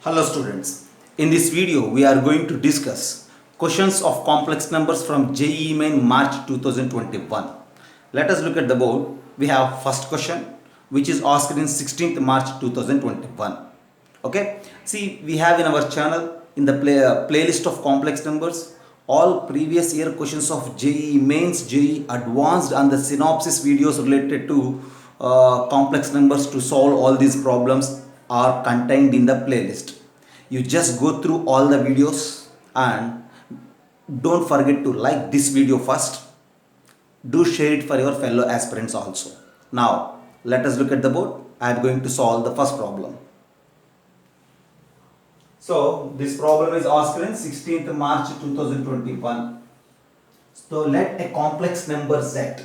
Hello students, in this video we are going to discuss questions of complex numbers from JEE Main March 2021. Let us look at the board. We have first question which is asked in 16th March 2021. Okay, see we have in our channel in the playlist of complex numbers all previous year questions of JEE Mains, JEE Advanced and the synopsis videos related to complex numbers to solve all these problems are contained in the playlist. You just go through all the videos and don't forget to like this video first. Do share it for your fellow aspirants also. Now let us look at the board. I am going to solve the first problem. So this problem is asked in 16th March 2021. So let a complex number z,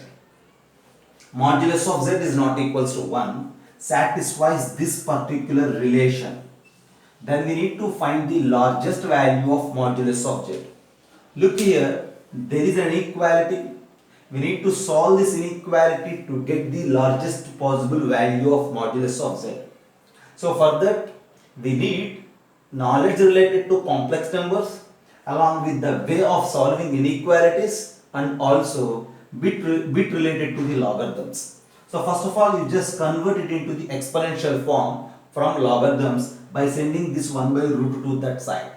modulus of z is not equals to 1, satisfies this particular relation. Then we need to find the largest value of modulus of z. Look here, there is an inequality. We need to solve this inequality to get the largest possible value of modulus of z. So for that, we need knowledge related to complex numbers along with the way of solving inequalities and also bit related to the logarithms. So first of all, you just convert it into the exponential form from logarithms by sending this 1 by root to that side.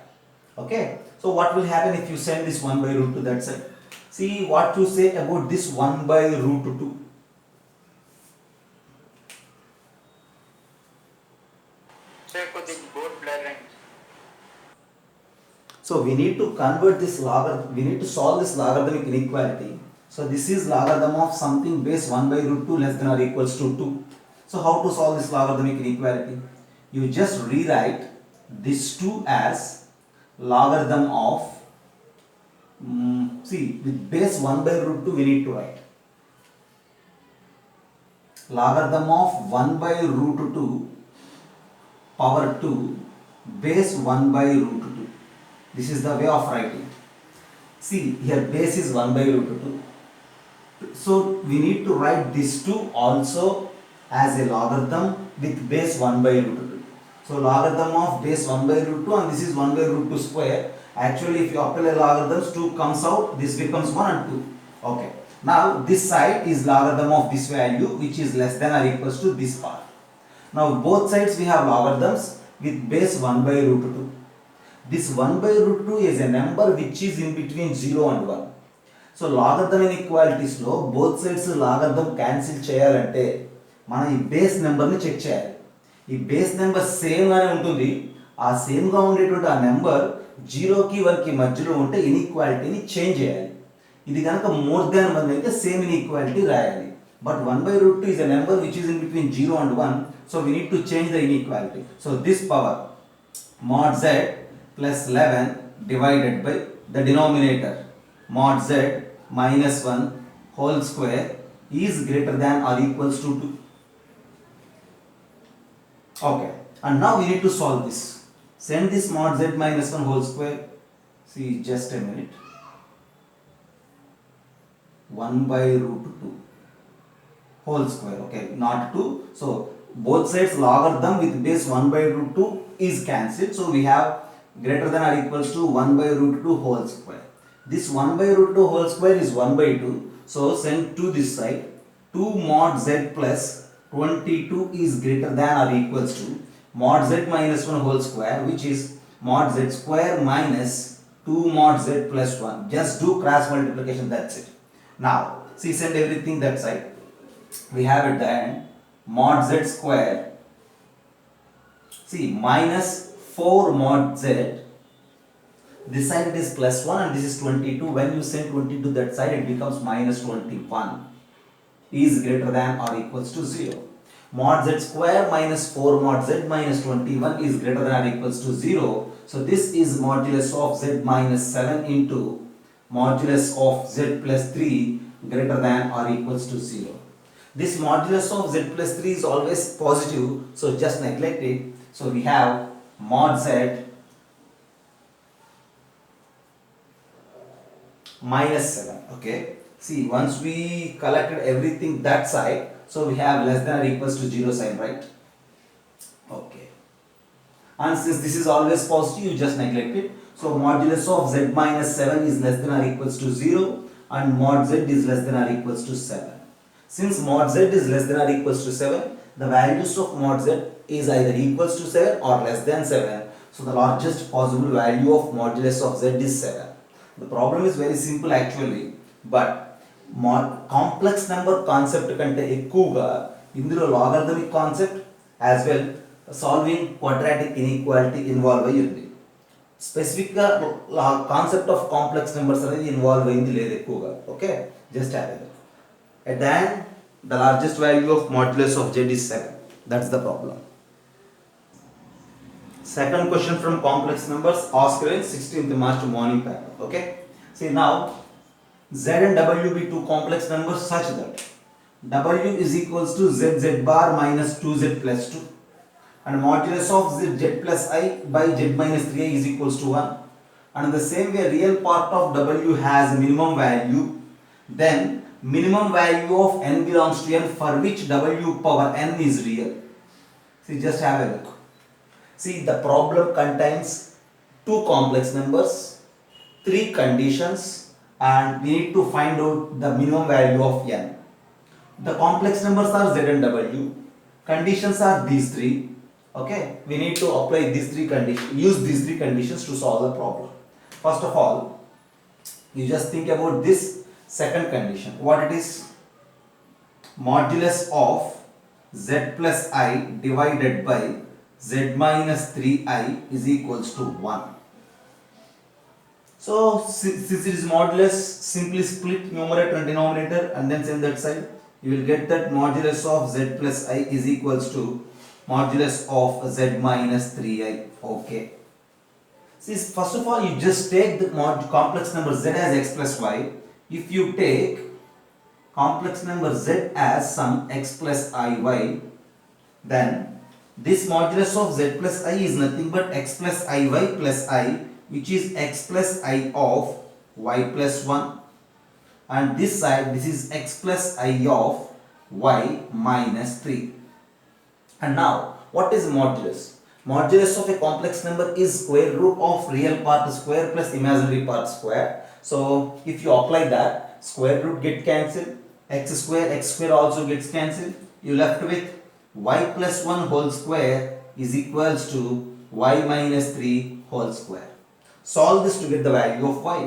Okay. So what will happen if you send this 1 by root to that side? See what you say about this 1 by root 2. So we need to convert this logarithm, we need to solve this logarithmic inequality. So this is logarithm of something base 1 by root 2 less than or equals to 2. So how to solve this logarithmic inequality? You just rewrite this 2 as logarithm of, see with base 1 by root 2 we need to write logarithm of 1 by root 2 power 2 base 1 by root 2. This is the way of writing. See here base is 1 by root 2. So we need to write this 2 also as a logarithm with base 1 by root 2. So logarithm of base 1 by root 2 and this is 1 by root 2 square. Actually if you apply logarithms 2 comes out, this becomes 1 and 2. Okay. Now this side is logarithm of this value which is less than or equals to this part. Now both sides we have logarithms with base 1 by root 2. This 1 by root 2 is a number which is in between 0 and 1. So logarithm inequalities లో both sides logarithm cancel చేయాలంటే మనం ఈ base నెంబర్ని check చేయాలి. ఈ base number same గానే ఉంటుంది. ఆ సేమ్ గా ఉండేటువంటి ఆ నెంబర్ 0కి 1కి మధ్యలో ఉంటే ఇన్ఈక్వాలిటీని చేంజ్ చేయాలి. ఇది కనుక మోర్ దాన్ 1 అయితే సేమ్ ఇన్ఈక్వాలిటీ రాయాలి. But 1 by root 2 is a number which is in between 0 and 1. So we need to change the inequality. So this power mod z plus 11 divided by the denominator mod z minus 1 whole square is greater than or equals to 2. Okay, and now we need to solve this. Send this mod z minus 1 whole square. See, just a minute. 1 by root 2 whole square. Okay, not 2. So both sides logarithm with base 1 by root 2 is cancelled. So we have greater than or equals to 1 by root 2 whole square. This 1 by root 2 whole square is 1 by 2. So send to this side. 2 mod z plus 22 is greater than or equals to mod z minus 1 whole square, which is mod z square minus 2 mod z plus 1. Just do cross multiplication, that's it. Now see, send everything that side. We have at the end mod z square, see minus 4 mod z, this side it is plus 1 and this is 22. When you send 22 that side it becomes minus 21 is greater than or equals to 0. Mod z square minus 4 mod z minus 21 is greater than or equals to 0. So this is modulus of z minus 7 into modulus of z plus 3 greater than or equals to 0. This modulus of z plus 3 is always positive, so just neglect it. So we have mod z minus 7. Okay, see once we collected everything that side, so we have less than or equals to 0 sign, right? Okay, and since this is always positive, you just neglect it. So modulus of z minus 7 is less than or equals to 0 and mod z is less than or equals to 7. Since mod z is less than or equals to 7, the values of mod z is either equals to 7 or less than 7. So the largest possible value of modulus of z is 7. The problem is very simple actually, but complex number concept కంటే ఎక్కువగా ఇందులో logarithmic concept as well solving quadratic inequality involve అయ్యి ఉంది. స్పెసిఫిక్గా concept of complex numbers అనేది involve అయింది లేదు ఎక్కువగా. Okay, just have it. At the end, the largest value of modulus of z is 7. That's the problem. Second question from complex numbers asked in 16th March morning paper. Okay, see now z and w be two complex numbers such that w is equals to z bar minus 2z plus 2 and modulus of z plus I by z minus 3i is equals to 1, and in the same way real part of w has minimum value, then minimum value of n belongs to n for which w power n is real. See, just have a look. See, the problem contains two complex numbers, three conditions, and we need to find out the minimum value of n. The complex numbers are z and w. Conditions are these three. Okay, we need to apply these three conditions, use these three conditions to solve the problem. First of all, you just think about this second condition. What it is? Modulus of z plus I divided by z minus 3i is equals to 1. So since it is modulus, simply split numerator and denominator and then send that side. You will get that modulus of z plus I is equals to modulus of z minus 3i. Okay. See, first of all, you just take the complex number z as x plus y. If you take complex number z as some x plus iy, then this modulus of z plus I is nothing but x plus iy plus I, which is x plus I of y plus 1, and this side this is x plus I of y minus 3. And now what is modulus? Modulus of a complex number is square root of real part square plus imaginary part square. So if you apply that, square root get cancelled, x square also gets cancelled. You left with y plus 1 whole square is equals to y minus 3 whole square. Solve this to get the value of y.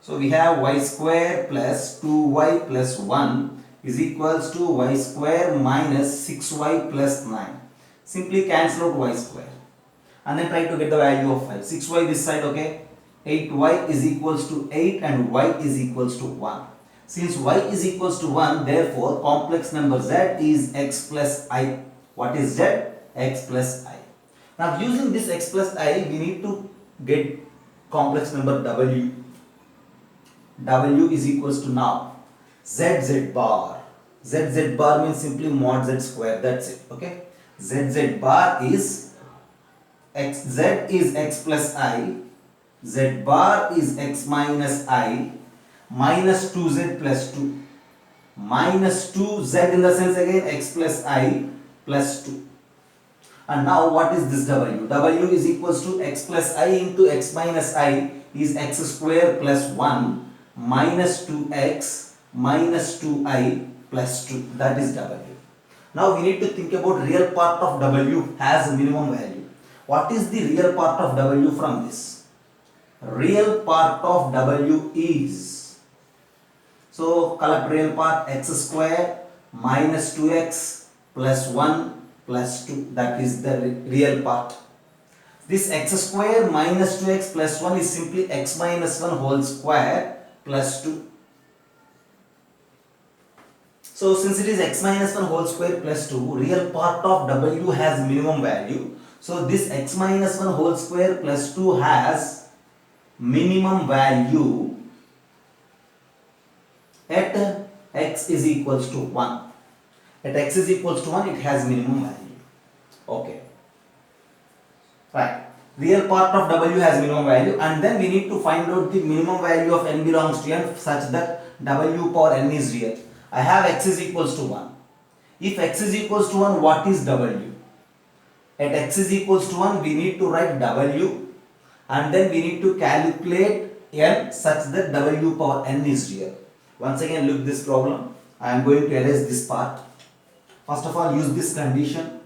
So we have y square plus 2y plus 1 is equals to y square minus 6y plus 9. Simply cancel out y square and then try to get the value of y. 6y this side, okay. 8y is equals to 8 and y is equals to 1. Since y is equals to 1, therefore complex number z is x plus I. What is z? X plus I. Now using this x plus I, we need to get complex number w. W is equals to now z bar. Z bar means simply mod z square. That's it. Okay. Z bar is x. Z is x plus I. Z bar is x minus I minus 2z plus 2. Minus 2z in the sense again x plus I plus 2. And now what is this w? W is equals to x plus I into x minus I is x square plus 1 minus 2x minus 2I plus 2. That is w. Now we need to think about real part of w has minimum value. What is the real part of w from this? Real part of w is, so collect real part, x square minus 2x plus 1 plus 2. That is the real part. This x square minus 2x plus 1 is simply x minus 1 whole square plus 2. So since it is x minus 1 whole square plus 2, real part of w has minimum value. So this x minus 1 whole square plus 2 has minimum value at x is equals to 1. At x is equals to 1, it has minimum value. Okay. Right. Real part of w has minimum value, and then we need to find out the minimum value of n belongs to n such that w power n is real. I have x is equals to 1. If x is equals to 1, what is w? At x is equals to 1, we need to write w, and then we need to calculate n such that w power n is real. Once again, look this problem. I am going to erase this part. First of all, use this condition.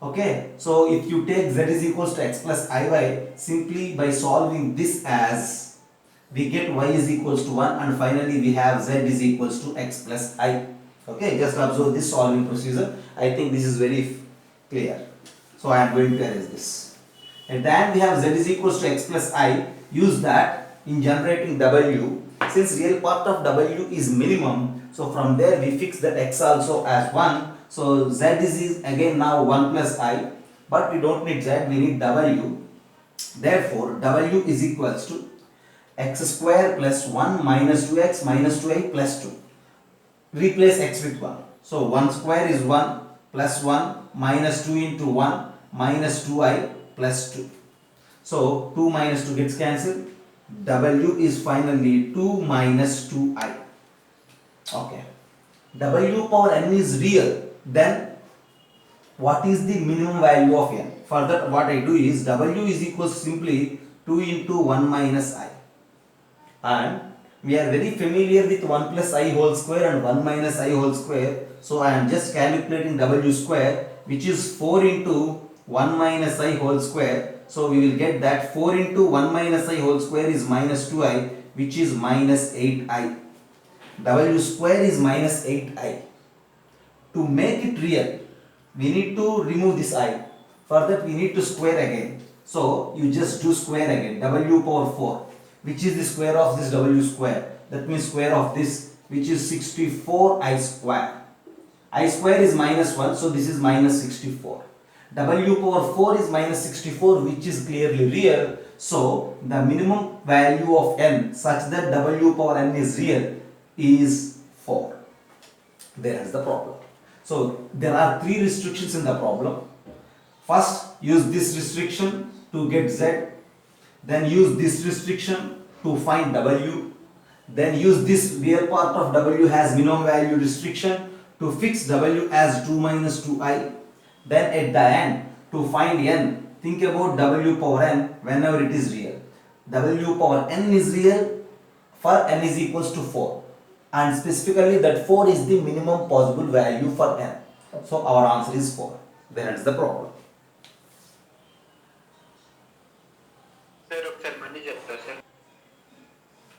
Okay, so if you take z is equals to x plus iy, simply by solving this as, we get y is equals to 1, and finally we have z is equals to x plus I. Okay, just observe this solving procedure. I think this is very clear. So I am going to erase this. And then we have z is equals to x plus I. Use that in generating w. Since real part of w is minimum, so from there we fix that x also as 1. So z is again now 1 plus I, but we don't need z, we need w. Therefore w is equals to x square plus 1 minus 2x minus 2i plus 2. Replace x with 1. So 1 square is 1 plus 1 minus 2 into 1 minus 2i plus 2. So 2 minus 2 gets cancelled. W is finally 2 minus 2i. Okay. W power n is real. Then what is the minimum value of n? For that, what I do is w is equals simply 2 into 1 minus I. And we are very familiar with 1 plus I whole square and 1 minus I whole square. So I am just calculating w square, which is 4 into 1 minus I whole square. So we will get that 4 into 1 minus I whole square is minus 2i, which is minus 8i. W square is minus 8i. To make it real, we need to remove this I. For that, we need to square again. So you just do square again. W power 4, which is the square of this w square. That means square of this, which is 64i square. I square is minus 1, so this is minus 64. W power 4 is minus 64, which is clearly real. So the minimum value of n such that w power n is real is 4. There is the problem. So there are 3 restrictions in the problem. First, use this restriction to get z. Then use this restriction to find w. Then use this real part of w has minimum value restriction to fix w as 2 minus 2i. Then at the end, to find n, think about w power n whenever it is real. W power n is real for n is equals to 4. And specifically that 4 is the minimum possible value for n. So our answer is 4. Then it's the problem.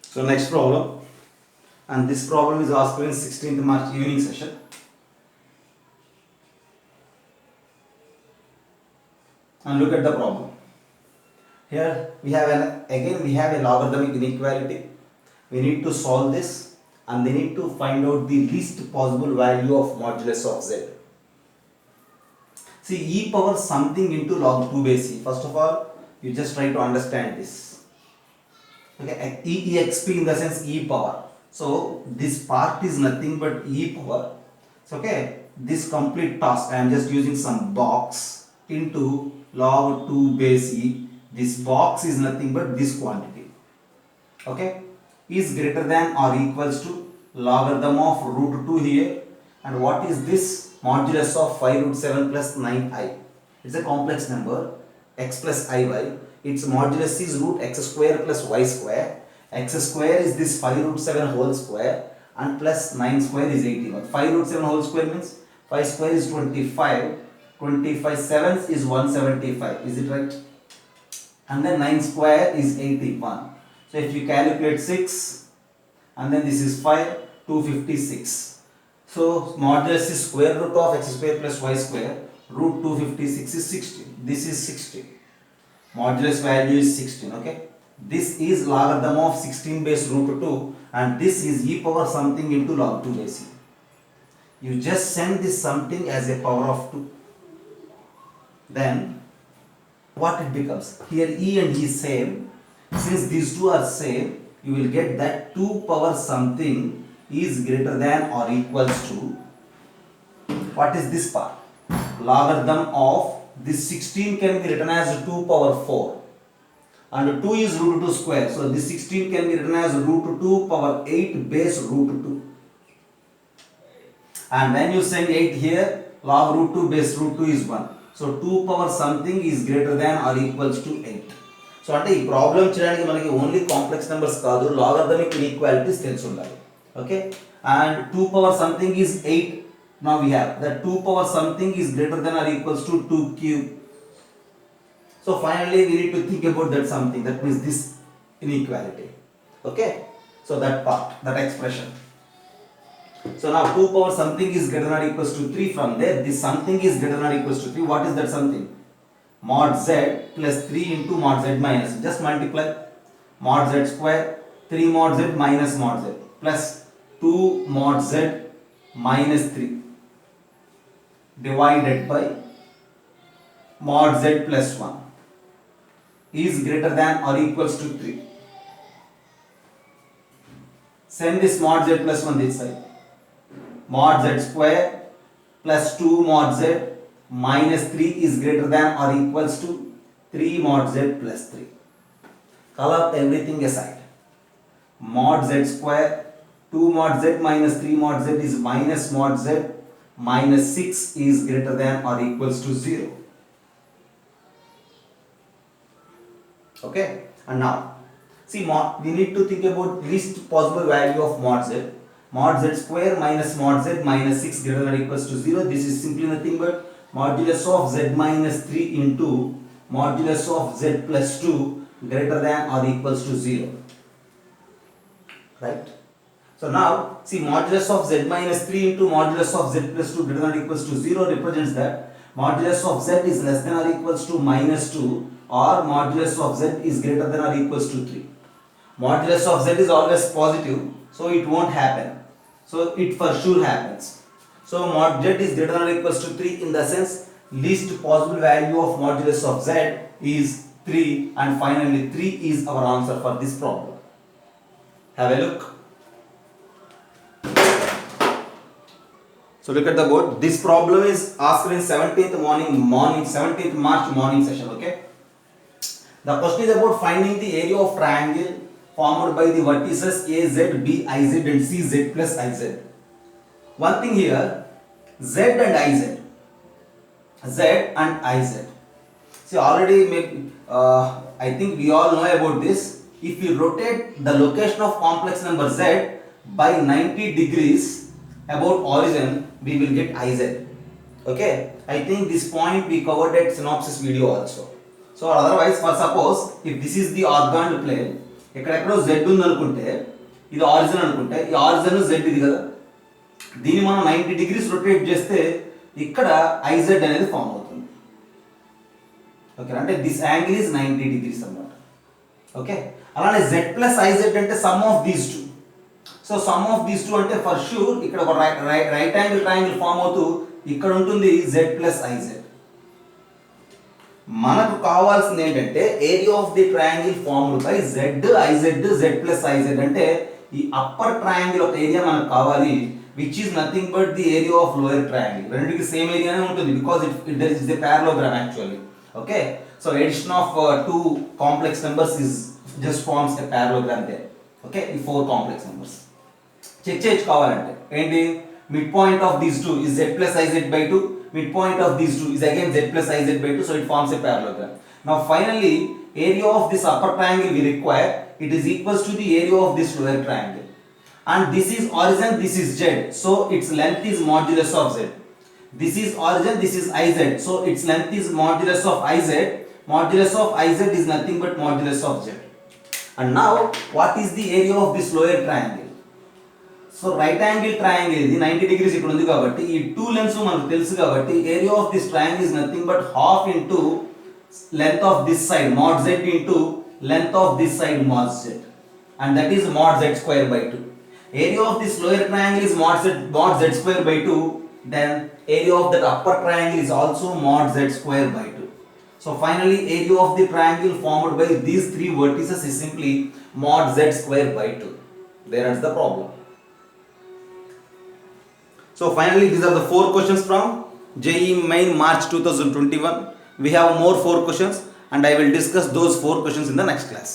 So next problem, and this problem is asked in 16th March evening session. And look at the problem. Here we have a logarithmic inequality. We need to solve this, and we need to find out the least possible value of modulus of z. See, e power something into log 2 base e. First of all, you just try to understand this. Okay, exp in the sense e power. So this part is nothing but e power. So okay, this complete task I am just using some box into log 2 base e. This box is nothing but this quantity. Okay, is greater than or equals to logarithm of root 2 here. And what is this? Modulus of 5 root 7 plus 9i. It's a complex number, x plus iy. Its modulus is root x square plus y square. X square is this 5 root 7 whole square, and plus 9 square is 81. 5 root 7 whole square means 5 square is 25. 25 sevenths is 175. Is it right? And then 9 square is 81. So if you calculate 6 and then this is 5, 256. So modulus is square root of x square plus y square. Root 256 is 16. This is 16. Modulus value is 16. Okay. This is logarithm of 16 base root 2, and this is e power something into log 2 base e. You just send this something as a power of 2. Then what it becomes? Here e and e same. Since these two are same, you will get that 2 power something is greater than or equals to, what is this part? Logarithm of this 16 can be written as 2 power 4, and 2 is root 2 square, so this 16 can be written as root 2 power 8 base root 2. And when you send 8 here, log root 2 base root 2 is 1. So 2 power something is greater than or equals to 8. So అంటే ఈ problem చేయడానికి మనకి only complex numbers కాదు, logarithmic inequalities తెలిసి ఉండాలి. Okay, and 2 power something is 8. Now we have that 2 power something is greater than or equals to 2 cube. So finally we need to think about that something, that means this inequality. Okay, so that part, that expression. So now 2 power something is greater than or equals to 3. From there this something is greater than or equals to 3. What is that something? Mod z plus 3 into mod z minus. Just multiply mod z square 3 mod z minus mod z plus 2 mod z minus 3 divided by mod z plus 1 is greater than or equals to 3. Send this mod z plus 1 this side. Mod z square plus 2 mod z minus 3 is greater than or equals to 3 mod z plus 3. Call out everything aside. Mod z square 2 mod z minus 3 mod z is minus mod z minus 6 is greater than or equals to 0. Okay, and now see we need to think about least possible value of mod z. Mod z square minus mod z minus 6 greater than or equals to 0. This is simply nothing but modulus of z minus 3 into modulus of z plus 2 greater than or equals to 0. Right? So now see modulus of z minus 3 into modulus of z plus 2 greater than or equals to 0 represents that modulus of z is less than or equals to minus 2 or modulus of z is greater than or equals to 3. Modulus of z is always positive, so it won't happen. So it for sure happens. So mod z is greater than or equals to 3 in the sense least possible value of modulus of z is 3, and finally 3 is our answer for this problem. Have a look. So look at the board. This problem is asked in 17th March morning session. Okay. The question is about finding the area of triangle formed by the vertices AZ, BIZ and CZ plus IZ. One thing here, Z and IZ. Z and IZ. See already I think we all know about this. If we rotate the location of complex number Z by 90 degrees about origin, we will get IZ. Okay, I think this point we covered at synopsis video also. So otherwise, for suppose if this is the organed plane, ఎక్కడెక్కడో z ఉంది అనుకుంటే ఇది origin అనుకుంటే ఈ origin z ఇది కదా, దీన్ని మనం 90 డిగ్రీస్ రొటేట్ చేస్తే ఇక్కడ IZ అనేది ఫామ్ అవుతుంది. ఓకే, అంటే దిస్ యాంగిల్ ఇస్ 90 డిగ్రీస్ అన్నమాట. ఓకే, అలానే z ప్లస్ IZ అంటే some of these two. So some of these two అంటే ఫర్ షూర్ ఇక్కడ ఒక రైట్ యాంగిల్ ట్రయాంగిల్ ఫామ్ అవుతూ ఇక్కడ ఉంటుంది z ప్లస్ IZ. మనకు కావాల్సింది ఏంటంటే area of the triangle formed by z IZ z plus IZ అంటే ఈ అప్పర్ ట్రయాంగిల్ ఒక ఏరియా మనకు కావాలి, which is nothing but the area of lower triangle. రెండింటికి సేమ్ ఏరియానే ఉంటుంది because it is the parallelogram actually. Okay, so addition of two complex numbers is just forms a parallelogram there. Okay, ఈ four complex numbers check చేసుకోవాలంటే ఏంటి, mid point of these two is z plus IZ by 2, midpoint of these two is again z plus IZ by 2, so it forms a parallelogram. Now finally area of this upper triangle we require, it is equals to the area of this lower triangle, and this is origin, this is z, so its length is modulus of z. This is origin, this is IZ, so its length is modulus of IZ. Modulus of IZ is nothing but modulus of z. And now what is the area of this lower triangle? So right angle triangle ఇది 90 degrees ఇక్కడ ఉంది కాబట్టి ఈ two lens మనకు తెలుసు కాబట్టి area of this triangle is nothing but half into length of this side mod z into length of this side mod z, and that is mod z square by 2. Area of this lower triangle is mod z square by 2, then area of that upper triangle is also mod z square by 2. So finally area of the triangle formed by these three vertices is simply mod z square by 2. There is the problem. So finally these are the four questions from JEE Main March 2021. We have more 4 questions and I will discuss those 4 questions in the next class.